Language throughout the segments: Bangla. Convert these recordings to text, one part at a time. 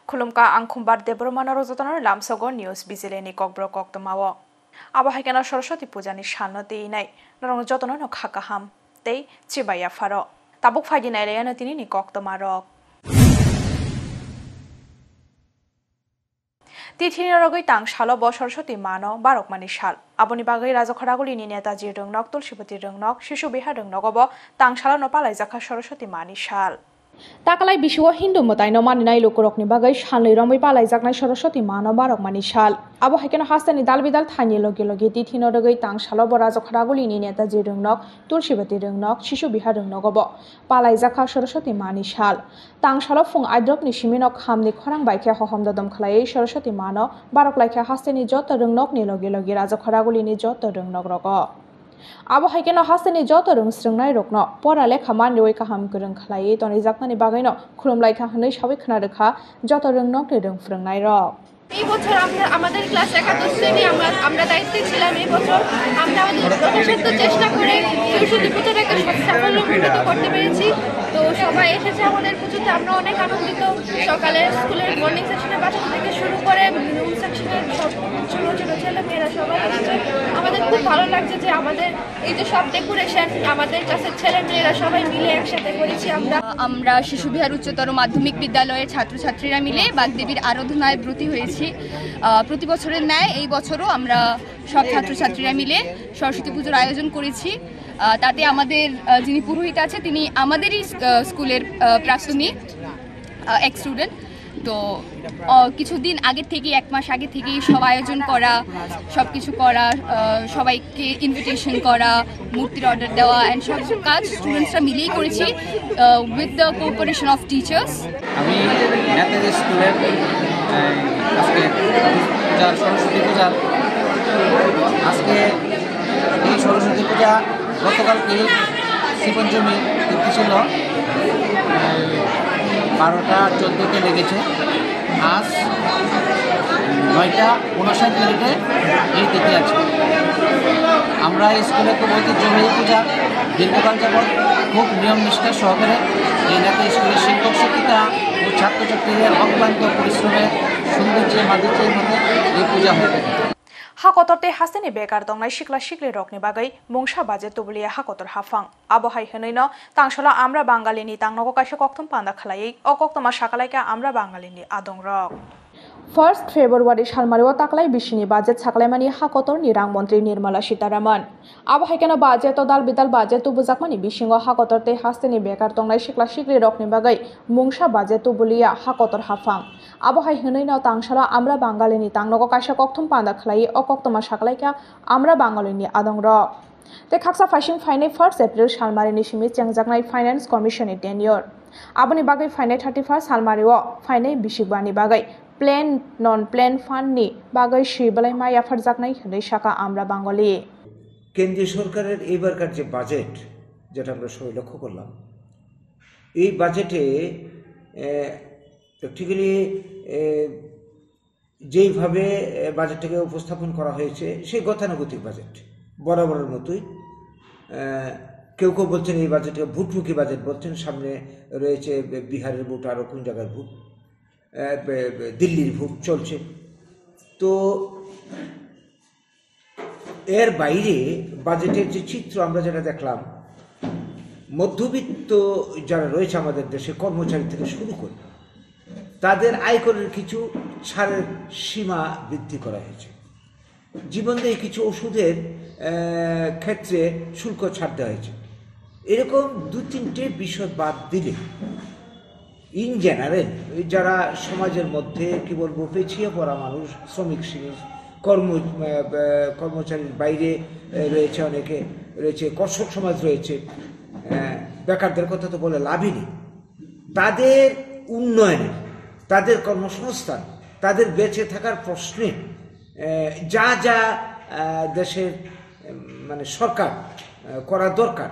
Khulumka angkhumbar debromana rojotonar lamsogo news bizileni kokbro koktomawo. Abo haikena Saraswati pujani shalno teinai norong jotono no khakaham tei chibaya faro. Tabuk faidinai reyana tini ni koktomarok. Titinarogoi tang shalo bo Saraswati mano barokmani shal. Aboni bagai rajokhoragulini netaji rongnok tulsipati rongnok shishu biha rongnogobo tang shalo no palaijaka Saraswati mani shal. Takalai biswa Hindu mutai no maninai lokorokni bagai shalni rombai palaijaknai Saraswati mano barokmani shal. Abo haikeno hastani dalbidal thani loge titinarogoi tang shalo bo rajokhoragulini netaji rongnok tulsipati rongnok shishu biha rongnogobo palaijaka Saraswati mani shal. Tang shalo fung aidrokni siminok hamni khorang baikhe hohom dodom khlai Saraswati mano baroklaikhe hastani joto rongnokni loge rajokhoragulini joto rongnok rogo. Abo haikeno hastani joto rong srungnai rokno pora lekha manrioi kaham kurung khlai tonijaknani bagaino khulumlaikha hwnoi sabai khnarekha joto rongnokni rong frungnai rok. এই বছর আমাদের ক্লাস একাদশ শ্রেণী আমরা দায়িত্বে ছিলাম। এই বছর আমরা আমাদের যথাসাধ্য চেষ্টা করে সরস্বতী পুজোটাকে সাফল্যমণ্ডিত করতে পেরেছি। তো সবাই এসেছে আমাদের পুজোতে, আমরা অনেক আনন্দিত। সকালে স্কুলের মর্নিং সেকশনের বাচ্চা থেকে শুরু করে নুন সেকশনের সব ছোট ছোট ছেলে মেয়েরা সবাই এসেছে। আমাদের খুব ভালো লাগছে যে আমাদের এই যে সব ডেকোরেশন আমাদের ক্লাসের ছেলে মেয়েরা সবাই মিলে একসাথে করেছি। আমরা শিশু বিহার উচ্চতর মাধ্যমিক বিদ্যালয়ের ছাত্রছাত্রীরা মিলে বাগদেবীর আরাধনায় ব্রতী হয়েছি। প্রতি বছরের ন্যায় এই বছরও আমরা সব ছাত্রছাত্রীরা মিলে সরস্বতী পুজোর আয়োজন করেছি। তাতে আমাদের যিনি পুরোহিত আছে তিনি আমাদেরই স্কুলের প্রাক্তনী এক স্টুডেন্ট। তো কিছুদিন আগে থেকে এক মাস আগে থেকেই সব আয়োজন করা, সব কিছু করা, সবাইকে ইনভিটেশন করা, মূর্তির অর্ডার দেওয়া অ্যান্ড সব কাজ স্টুডেন্টসরা মিলেই করেছি with the cooperation of teachers. আমি নেতাজি স্কুলের আজকে সরস্বতী পূজা, আজকে এই সরস্বতী পূজা গতকালকে শ্রীপঞ্চমী তিথি ছিল, 12:14 লেগেছে। আজ 9:59 এই তিথি আছে। আমরা স্কুলে খুব ঐতিহ্যবাহী পূজা দীর্ঘকাল যাবৎ খুব নিয়ম নিষ্ঠার সহকারে এই নেতা স্কুলের শিক্ষক শিক্ষিকা ও ছাত্রছাত্রীদের অক্লান্ত পরিশ্রমের সৌন্দর্যের মাধুর্যের মধ্যে এই পূজা হয়ে থাকে। Hakotorte hasteni bekar dongnai sikla sikli rokni bagai mungsa baje tubulia hakotor hafang abo hai henoino tangshala amra bangalini tangnogo kaisa koktom panda khlai o koktoma sakalaika amra bangalini adong rok. 1 February salmario taklai bisini budget saklaimani hakotorni rangmantri Nirmala Sitaraman abo haikeno budget o dalbidal budget tubujakmani bisingo hakotorte hasteni bekar dongnai sikla sikli rokni bagai mungsa budget tubulia hakotor hafang abo hai henoino tangshala amra bangalini tangnogo kaisa koktom panda khlai o koktoma sakalaika amra bangalini adong rok. Te khaksa faising fainai 1 April salmarini simi chengjaknai finance commission ni tenure aboni bagai fainai 31 salmario fainai bisikbani bagai plan non plan ফান্ডনি বাগৈ শিবলাই মাই আফারজাকনাই হनै শাখা আমরা বাঙালি। কেন্দ্রীয় সরকারের এবারকার যে বাজেট, যেটা আমরা সবাই লক্ষ্য করলাম, এই বাজেটে প্র্যাকটিক্যালি যেইভাবে বাজেটটাকে উপস্থাপন করা হয়েছে সেই গতানুগতিক বাজেট বরাবরের মতোই। কেউ কেউ বলছেন এই বাজেটকে ভোটমুখী বাজেট বলছেন, সামনে রয়েছে বিহারের ভোট, আরও কোন জায়গার ভোট, দিল্লির ভোট চলছে। তো এর বাইরে বাজেটের যে চিত্র আমরা যেটা দেখলাম, মধ্যবিত্ত যারা রয়েছে আমাদের দেশে কর্মচারী থেকে শুরু করে তাদের আয়করের কিছু ছাড়ের সীমা বৃদ্ধি করা হয়েছে। জীবনদায়ী কিছু ওষুধের ক্ষেত্রে শুল্ক ছাড় দেওয়া হয়েছে। এরকম 2-3টে বিষয় বাদ দিলে ইন জেনারেল যারা সমাজের মধ্যে কি বলবো পিছিয়ে পড়া মানুষ, শ্রমিক শ্রেণীর কর্মচারীর বাইরে রয়েছে, অনেকে রয়েছে, কর্ষক সমাজ রয়েছে, বেকারদের কথা তো বলে লাভই নেই। তাদের উন্নয়নে, তাদের কর্মসংস্থান, তাদের বেঁচে থাকার প্রশ্নে যা যা দেশের মানে সরকার করা দরকার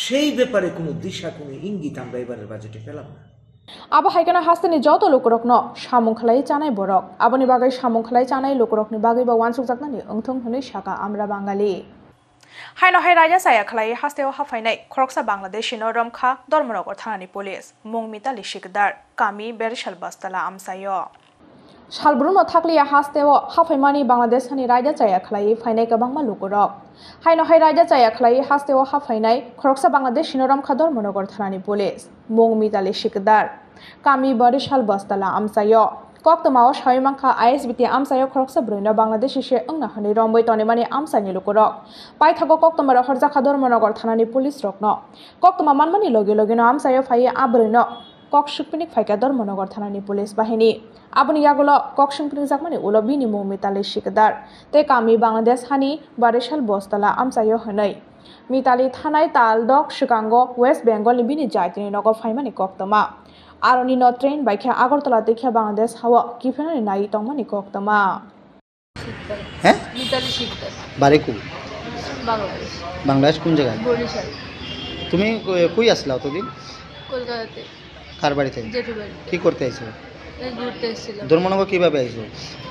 সেই ব্যাপারে কোনো দিশা, কোনো ইঙ্গিত আমরা এবারের বাজেটে পেলাম না। abo haikena hasteni joto lokorokno samung khlai chanai borok aboni bagai samung khlai chanai lokorokni bagai ba wansuk jaknani ongthong hwnoi saka amra bangali. হাইনো হাই রাজা সায়া খালাই হাস্তেও হাফাইনাই খরকসা বাংলাদেশি রমখা ধর্মনগর থানানি পুলিশ মুং মিতালি শিকদার কামি বেরশাল বাস্তালা আমসায় সালব্রুনো থাকলিয়া হাস্তেও হাফাইমানি বাংলাদেশ হানি রাজা চায়া খালাই ফাইনাই গবাংমা লুকুরক হাইনো হাই রাজা চায়া খালাই হাস্তেও হাফাইনাই খরকসা বাংলাদেশি রমখা ধর্মনগর থানানি পুলিশ মুং মিতালি শিকদার কামি বেরশাল বাস্তালা আমসায় কক্তমাও সাইমাংখা আইএসবিটি আমসায় খরকসা ব্রৈন বাংলাদেশ এসে ওংনা হানি রম্বই তনেমানি আমসাইনি লুকুরক পাইথাগো কক্তমার হরজাখা ধর্মনগর থানানি পুলিশ রকন কক্তমা মানমানি লগে লগেনো আমসায় ফাইয়ে আব্রৈন ককসুকপিনিক ফাইকা ধর্মনগর থানানি পুলিশ বাহিনী আবনি ইয়াগুলো ককসুকপিনিক জাকমানি উলো বিনি মুং মিতালি শিকদার তে কামি বাংলাদেশ হানি বেরশাল বস্তালা আমসায় হनै মিতালি থানায় তালদক শিকাঙ্গ ওয়েস্ট বেঙ্গল বিনি জাইতিনি নগর ফাইমানি কক্তমা আরনি ন ট্রেন বাইখা আগরতলা দেখিয়া বাংলাদেশ হাওয়া কিফেনানি নাই তংমানি কক্তমা হ্যাঁ মিতালি শিকদার বাড়ি কো বাংলাদেশ বাংলাদেশ কোন জায়গায় বরিশাল তুমি কই আসলা অতদিন কলকাতাতে কার বাড়িতে জেঠু বাড়ি কি করতে আইছো এই ঘুরতে এসেছিলাম ধর্মনগর কিভাবে আইছো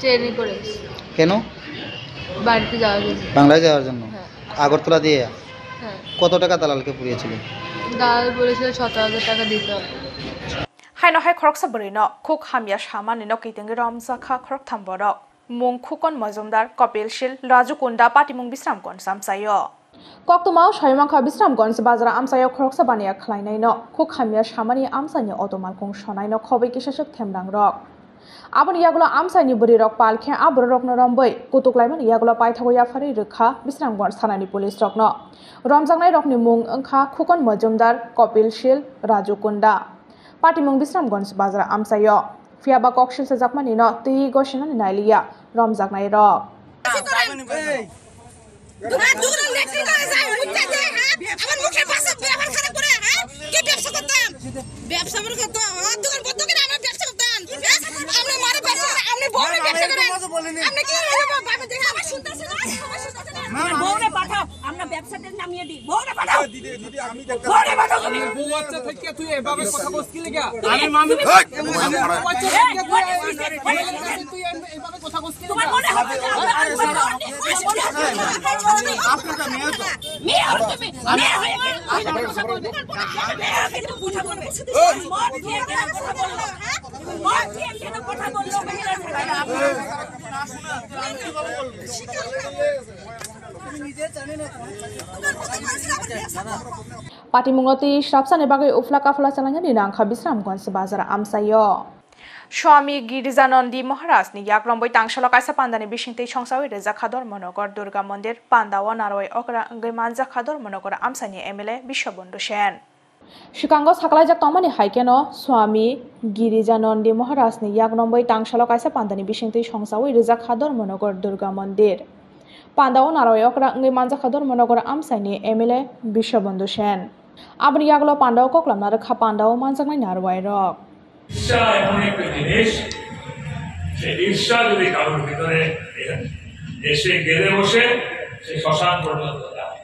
ট্রেনে করে এসেছি। কেন বাড়িতে যাওয়ার জন্য বাংলাদেশ যাওয়ার জন্য হ্যাঁ আগরতলা দিয়ে হ্যাঁ কত টাকা দালালকে পুড়িয়েছিল দাল বলেছিল 17,000 টাকা দিতে হবে হাইনো হাই খরকসা ব্রৈন খুক হামিয়া সামানি ন কিতেঙ্গি রমজাখা খরক থাম্বরক মুং খুকন মজুমদার কপিল শিল রাজু কুন্ডা পাটিমুং বিশ্রামগঞ্জ আমসায় কক্তমাও সাইমাংখা বিশ্রামগঞ্জ বাজার আমসায় খরকসা বানিয়া খালাইনাই ন খুক হামিয়া সামানি আমসাইনি অতমালকুং সনাই ন খबै কিসাসক থেমরাং রক আবন ইয়াগুলো আমসাইনি বরি রক পালখে আব্র রকন রম্বই কুতুকলাইমান ইয়াগুলো পাইথাগো ইয়াফারি রক্ষা বিশ্রামগঞ্জ থানানি পুলিশ রকন রমজাংনাই রকনি মুং ওংখা খুকন মজুমদার কপিল শিল রাজু কুন্ডা পাটিমুং বিশ্রামগঞ্জ বাজার আমসায় ফিয়াবা ককশিল সেজাকমানি ন তুই গসিনানি নাইলিয়া রমজাংনাই রক পাটিমুংতি সাবসানে বাগৈ উফলা কাফলা চালানি নাংখা বিশ্রামগঞ্জ বাজার আমসায় স্বামী গিরিজানন্দী মহারাজনি ইয়াকরম্বই তাংশাল কাইসা পান্দানি বিশিংতেই সংসাওই রেজাখা ধর্মনগর দুর্গা মন্দির পান্দাওয়া নারয় অকরা অঙ্গৈ মানজাখা ধর্মনগর আমসানি এমএলএ বিশ্ববন্ধু সেন শিকাঙ্গ সাকলাইজাক তমানি হাইকেন স্বামী গিরিজানন্দী মহারাজনি ইয়াকরম্বই তাংশাল কাইসা পান্দানি বিশিংতেই সংসাওই রেজাখা ধর্মনগর দুর্গা মন্দির পান্দাও নারয় অকরা অঙ্গৈ মানজাখা ধর্মনগর আমসানি এমএলএ বিশ্ববন্ধু সেন আবনি ইয়াগুলো পান্ডাও ককলাম নারখা পান্ডাও মানজাকনাই নারওয়াই রক ঈর্ষা এমন একটা জিনিস, সে ঈর্ষা যদি কারোর ভিতরে এসে গেড়ে বসে সে শ্মশান পর্যন্ত যায়।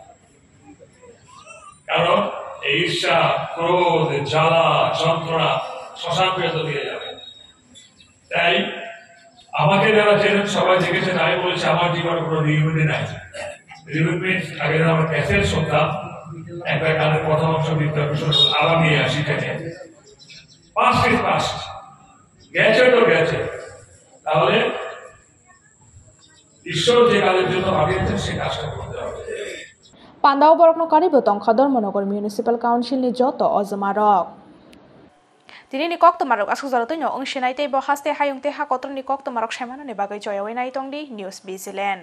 কারণ এই ঈর্ষা, ক্রোধ, জ্বালা, যন্ত্রণা শ্মশান পর্যন্ত দিয়ে যাবে। তাই আমাকে যারা চেনেন সবাই দেখেছেন, আমি বলেছি আমার জীবনে কোনো রিউনিটি নাই। রিউনিট আগে আমার ক্যাসেট শুনতাম, একটা গানের প্রথম অংশ দ্বিতীয় অংশ আবার নিয়ে আসি কেটে পাস্ট গেছে তো গেছে। তাহলে ঈশ্বর যে কাজের জন্য ভাবিয়েছেন সে কাজটা করতে হবে। পান্দাও বরকনো Karib Tankha Dharmanagar municipal council নি যত অজমারক তিনি নি কক্তমারক আসুজারতৈ ন অংশিনাইতে বহাস্তে হায়ংতে হাকত্র নি কক্তমারক সাইমাননি বাগৈ জয়ওই নাইতংদি নিউজ বিজিল্যান্ড।